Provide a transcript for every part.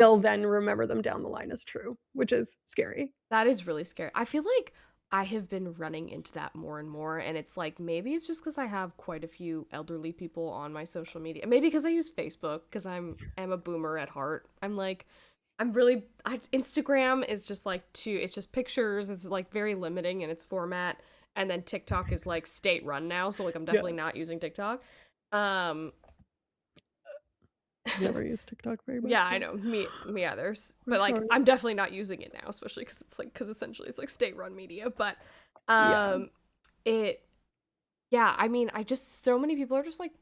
they'll then remember them down the line as true, which is scary. That is really scary. I feel like I have been running into that more and more, and it's like maybe it's just because I have quite a few elderly people on my social media. Maybe because I use Facebook because I'm a boomer at heart. Instagram is just like it's just pictures. It's like very limiting in its format, and then TikTok is like state run now, so like I'm Yeah. definitely not using TikTok. Um, Never used TikTok very much, Yeah, I but know. Me either. for But like sure. I'm definitely not using it now, especially because essentially it's like state-run media, but Yeah. um it yeah, I mean, I just so many people are just like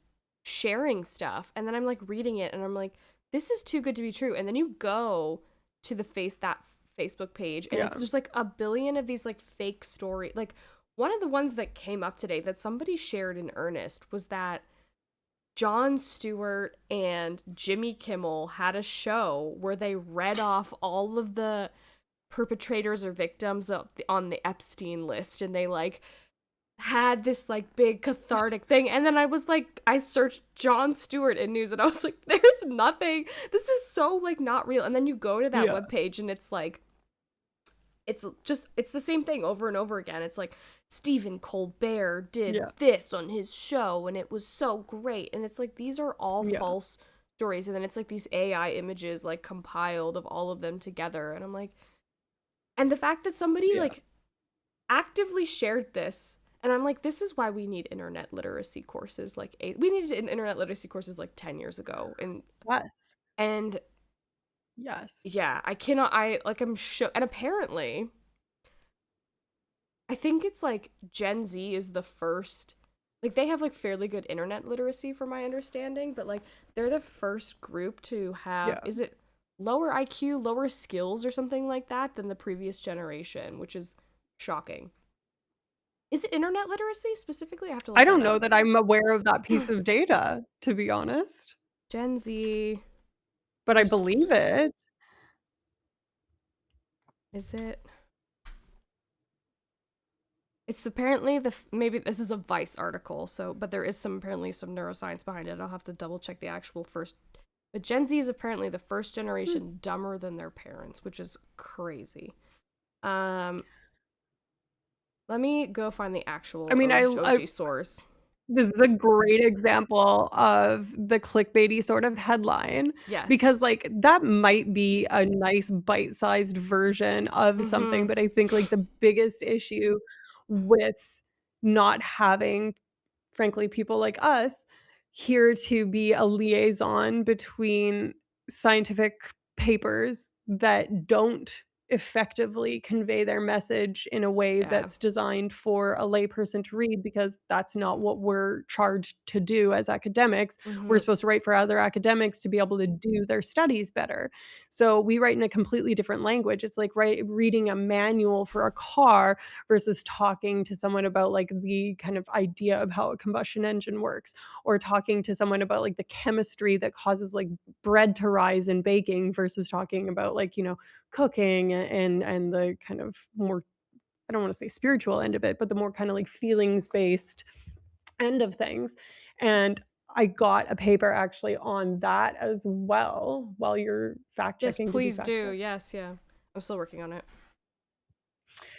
sharing stuff and then I'm like reading it and I'm like this is too good to be true. And then you go to that Facebook page and Yeah. it's just like a billion of these like fake story. Like one of the ones that came up today that somebody shared in earnest was that Jon Stewart and Jimmy Kimmel had a show where they read off all of the perpetrators or victims on the Epstein list and they like had this like big cathartic thing. And then I was like, I searched Jon Stewart in news and I was like, there's nothing. This is so like not real. And then you go to that Yeah. webpage and it's like it's the same thing over and over again. It's like Stephen Colbert did Yeah. this on his show and it was so great. And it's like these are all Yeah. false stories and then it's like these AI images like compiled of all of them together and I'm like and the fact that somebody Yeah. like actively shared this and I'm like this is why we need internet literacy courses we needed internet literacy courses like 10 years ago Yes. and Yes. yeah, I'm shook and apparently I think it's like Gen Z is the first like they have like fairly good internet literacy from my understanding, but like they're the first group to have Yeah. is it lower IQ, lower skills or something like that than the previous generation, which is shocking. Is it internet literacy specifically? I have to I look that don't know up. that I'm aware of that piece of data, to be honest, Gen Z but I first believe it. is it It's apparently maybe this is a Vice article, so but there is apparently some neuroscience behind it. I'll have to double check the actual first. But Gen Z is apparently the first Hmm. generation dumber than their parents, which is crazy. Um, Let me go find the I actual mean, I OG source. this is a great example of the clickbaity sort of headline Yes. because, like, that might be a nice bite-sized version of something, Mm-hmm. but I think, like, the biggest issue with not having, frankly, people like us here to be a liaison between scientific papers that don't effectively convey their message in a way Yeah. that's designed for a layperson to read because that's not what we're charged to do as academics. We're Mm-hmm. supposed to write for other academics to be able to do their studies better. So we write in a completely different language. It's like reading a manual for a car versus talking to someone about like the kind of idea of how a combustion engine works or talking to someone about like the chemistry that causes like bread to rise in baking versus talking about like, cooking and the kind of more, I don't want to say spiritual end of it, but the more kind of like feelings based end of things. And I got a paper actually on that as well while you're fact Yes, checking. Did you please fact do. check? Yes, yeah. I'm still working on it.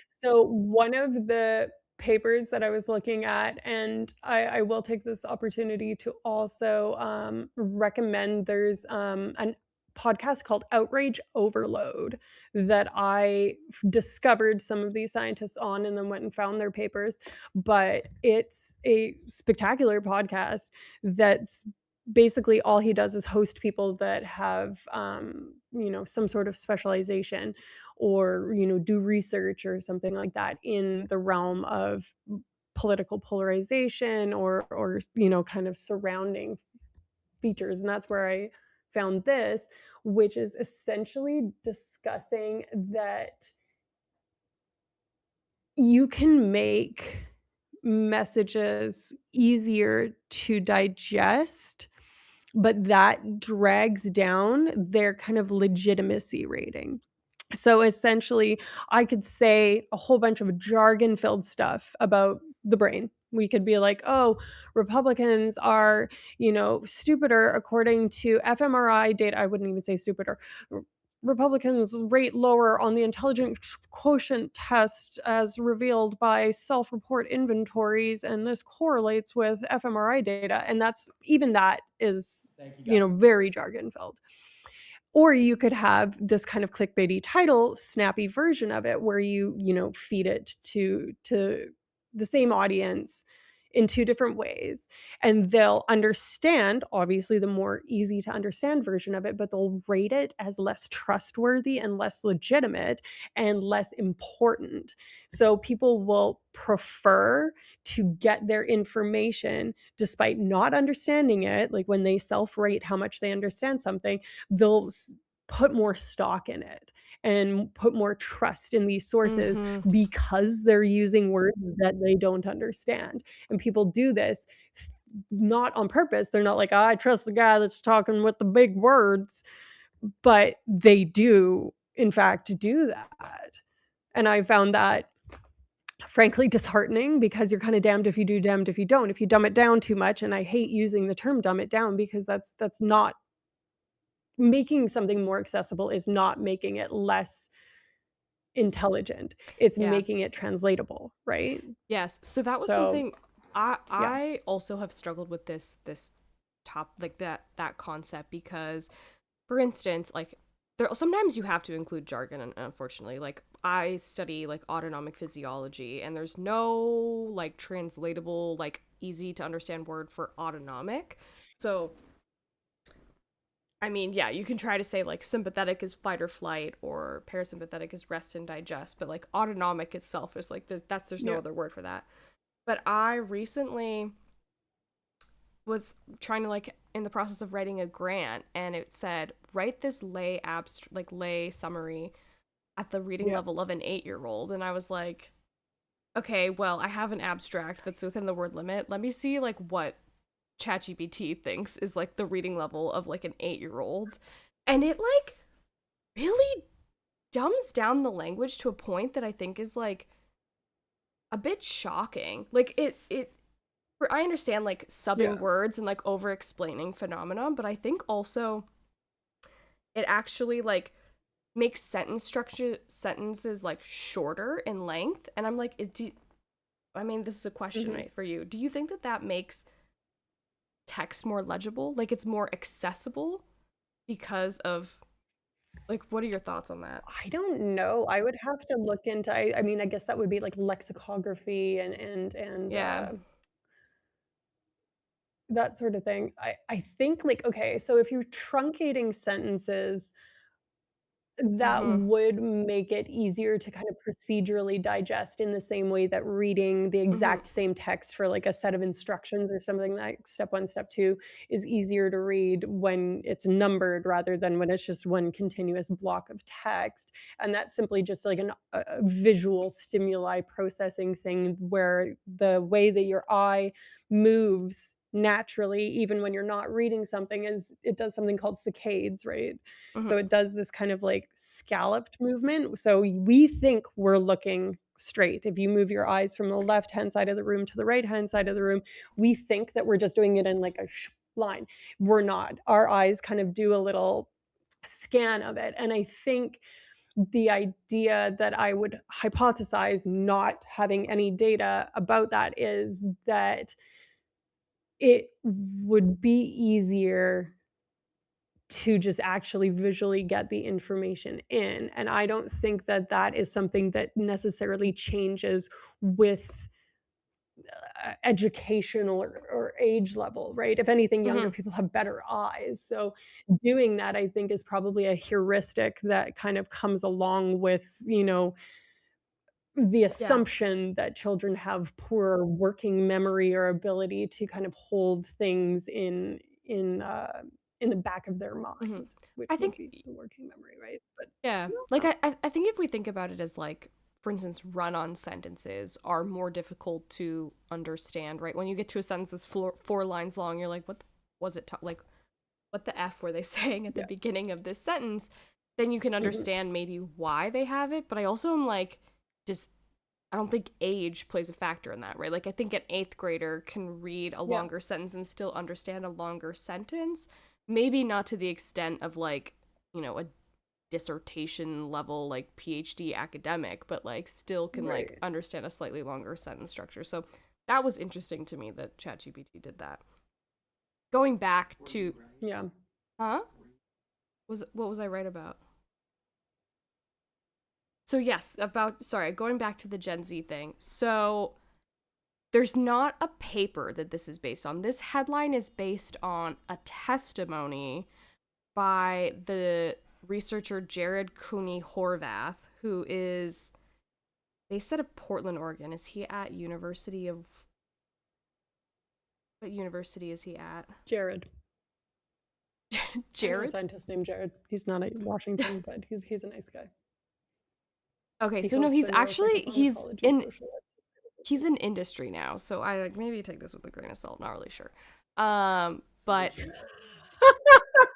So one of the papers that I was looking at, and I will take this opportunity to also recommend there's an podcast called Outrage Overload that I discovered some of these scientists on and then went and found their papers. But it's a spectacular podcast that's basically all he does is host people that have some sort of specialization or do research or something like that in the realm of political polarization or kind of surrounding features. And that's where I found this, which is essentially discussing that you can make messages easier to digest, but that drags down their kind of legitimacy rating. So essentially, I could say a whole bunch of jargon filled stuff about the brain. We could be like, "Oh, Republicans are, stupider according to fMRI data." I wouldn't even say stupider. R Republicans rate lower on the intelligence quotient test as revealed by self-report inventories, and this correlates with fMRI data, and that is, Thank you, guys. very jargon filled. Or you could have this kind of clickbaity title, snappy version of it where feed it to the same audience in 2 different ways, and they'll understand, obviously, the more easy to understand version of it, but they'll rate it as less trustworthy and less legitimate and less important. So people will prefer to get their information despite not understanding it, like, when they self-rate how much they understand something, they'll put more stock in it and put more trust in these sources Mhm. because they're using words that they don't understand. And people do this not on purpose. They're not like, "I trust the guy that's talking with the big words," but they do, in fact, do that. And I found that frankly disheartening because you're kinda damned if you do, damned if you don't. If you dumb it down too much, and I hate using the term dumb it down because that's not making something more accessible is not making it less intelligent. It's Yeah. making it translatable, right? Yes. So that was So, something I yeah. I also have struggled with this top like that concept because for instance, like there sometimes you have to include jargon unfortunately. Like I study like autonomic physiology and there's no like translatable like easy to understand word for autonomic. So I mean, yeah, you can try to say like sympathetic is fight or flight or parasympathetic is rest and digest, but like autonomic itself is like there's no Yeah. other word for that. But I recently was trying to like in the process of writing a grant and it said write this lay summary at the reading Yeah. level of an 8-year-old and I was like okay, well, I have an abstract that's Nice. within the word limit. Let me see like what ChatGPT thinks is like the reading level of like an 8-year-old. And it like really dumbs down the language to a point that I think is like a bit shocking. Like I understand like subbing Yeah. words and like over explaining phenomenon, but I think also it actually like makes sentences like shorter in length. And I'm like, I mean, this is a question Mhm. right, for you. Do you think that that makes text more legible? Like it's more accessible because of like what are your thoughts on that? I don't know. I would have to look into I mean, I guess that would be like lexicography and Yeah. that sort of thing. I think, like, okay, so if you're truncating sentences, that Mhm. would make it easier to kind of procedurally digest in the same way that reading the Mhm. exact same text for, like, a set of instructions or something like step 1, step 2 is easier to read when it's numbered rather than when it's just one continuous block of text, and that's simply just like a visual stimuli processing thing where the way that your eye moves naturally, even when you're not reading something, is it does something called saccades, right? Mhm. So it does this kind of like scalloped movement. So we think we're looking straight. If you move your eyes from the left-hand side of the room to the right-hand side of the room, we think that we're just doing it in like a line. We're not. Our eyes kind of do a little scan of it. And I think the idea that I would hypothesize, not having any data about that, is that it would be easier to just actually visually get the information in, and I don't think that that is something that necessarily changes with, educational or age level, right? If anything, younger Mhm. people have better eyes, so doing that, I think, is probably a heuristic that kind of comes along with, the Yeah. assumption that children have poor working memory or ability to kind of hold things in the back of their Mhm. mind, which I would think be the working memory, right? But yeah. I Like don't know. I think if we think about it as like for instance run-on sentences are more difficult to understand, right? When you get to a sentence that's four lines long, you're like what was it like what the f were they saying at the Yeah. beginning of this sentence? Then you can Mhm. understand maybe why they have it, but I also am like does I don't think age plays a factor in that, right? Like, I think an eighth grader can read a Yeah, longer sentence and still understand a longer sentence. Maybe not to the extent of, like, a dissertation level, like, PhD academic, but, like, still can, like, right. understand a slightly longer sentence structure. So that was interesting to me that ChatGPT did that. Going back to, Yeah. huh? What was I right about? So yes, about sorry, going back to the Gen Z thing. So there's not a paper that this is based on. This headline is based on a testimony by the researcher Jared Cooney Horvath, who is based out of Portland, Oregon. Is he at University of what university is he at? Jared. I know a Jared? scientist named Jared. He's not at Washington, but he's a nice guy. Okay, He so no, hosts he's the actually Neuropsychopharmacology Social. he's in industry now, so I like maybe take this with a grain of salt. Not really sure. But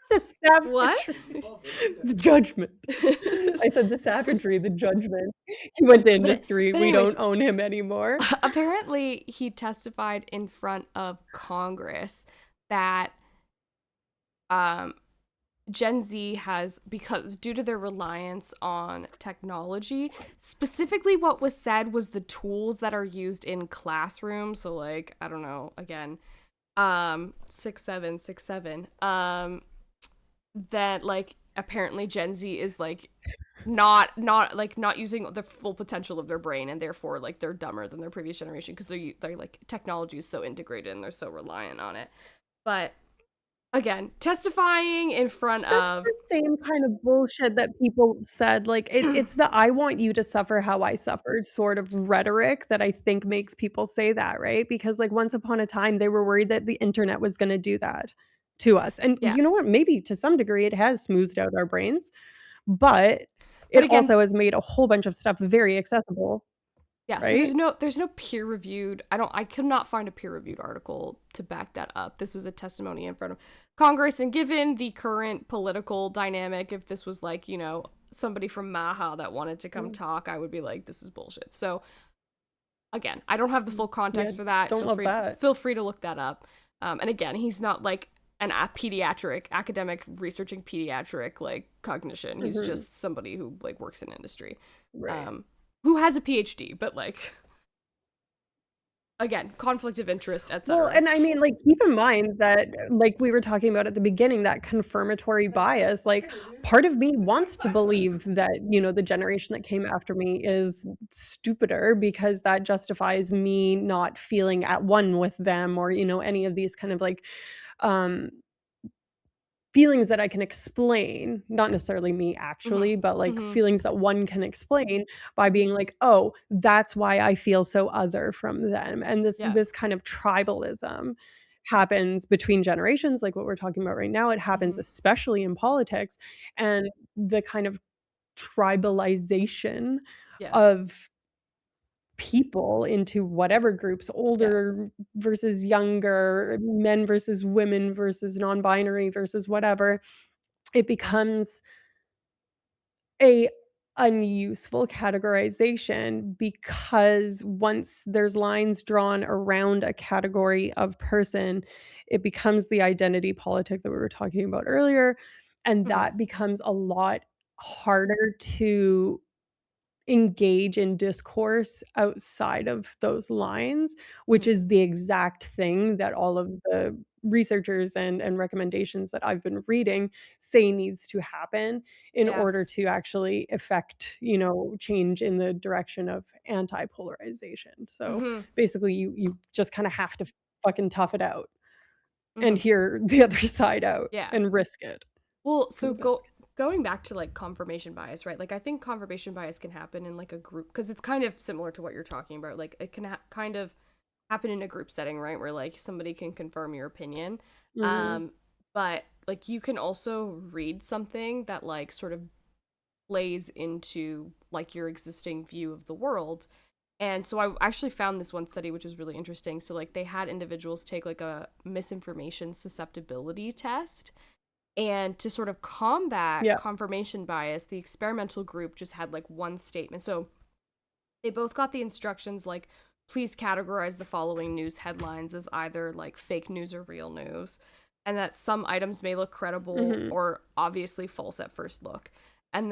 The what? savagery, the judgment. I said the savagery, the judgment. He went to but industry. but We anyways, don't own him anymore. apparently he testified in front of Congress that um Gen Z has, because due to their reliance on technology, specifically what was said was the tools that are used in classrooms. So like, I don't know, again, 6767, that like apparently Gen Z is like not using the full potential of their brain, and therefore like they're dumber than their previous generation because they're like technology is so integrated and they're so reliant on it. But again, testifying in front That's of the same kind of bullshit that people said, like, it's the "I want you to suffer how I suffered" sort of rhetoric that I think makes people say that, right? Because, like, once upon a time, they were worried that the internet was gonna do that to us, and yeah. you know what? Maybe to some degree it has smoothed out our brains, but But it again, also has made a whole bunch of stuff very accessible, yeah, so right? there's no peer reviewed. I could not find a peer reviewed article to back that up. This was a testimony in front of Congress, and given the current political dynamic, if this was like, somebody from Maha that wanted to come Mm, talk, I would be like, this is bullshit. So again, I don't have the full yeah, context for that. don't love that. Feel free to look that up. And again, he's not like a pediatric academic researching pediatric like cognition. He's Mhm, just somebody who like works in industry, right. um, who has a PhD, but like again, conflict of interest, Well, etc. and I mean, like, keep in mind that, like we were talking about at the beginning, that confirmatory bias, like, part of me wants to believe that, the generation that came after me is stupider because that justifies me not feeling at one with them or, any of these kind of, like, um feelings that I can explain, not necessarily me Mm-hmm. actually, but, like, Mm-hmm. feelings that one can explain by being like, "Oh, that's why I feel so other from them," and Yeah. this kind of tribalism happens between generations, like what we're talking about right now. It happens Mm-hmm. especially in politics, and the kind of tribalization Yeah. of people into whatever groups, Yeah. older versus younger, men versus women versus non-binary versus whatever, it becomes a unuseful categorization because once there's lines drawn around a category of person, it becomes the identity politic that we were talking about earlier, and Mm-hmm. that becomes a lot harder to engage in discourse outside of those lines, which Mm-hmm. is the exact thing that all of the researchers and recommendations that I've been reading say needs to happen in Yeah. order to actually affect, change in the direction of anti-polarization. So, Mm-hmm. basically, you just kinda have to fucking tough it out and Mm-hmm. hear the other side out Yeah. and risk it Well, so and risk it. going back to like confirmation bias, right? Like I think confirmation bias can happen in like a group because it's kind of similar to what you're talking about. Like it can kind of happen in a group setting, right? Where like somebody can confirm your opinion. Mhm. Um, but like you can also read something that like sort of plays into like your existing view of the world. And so I actually found this one study which was really interesting. So like they had individuals take like a misinformation susceptibility test, and to sort of combat Yeah. confirmation bias, the experimental group just had like one statement. So They both got the instructions like, please categorize the following news headlines as either like fake news or real news, and that some items may look credible Mhm. or obviously false at first look. And then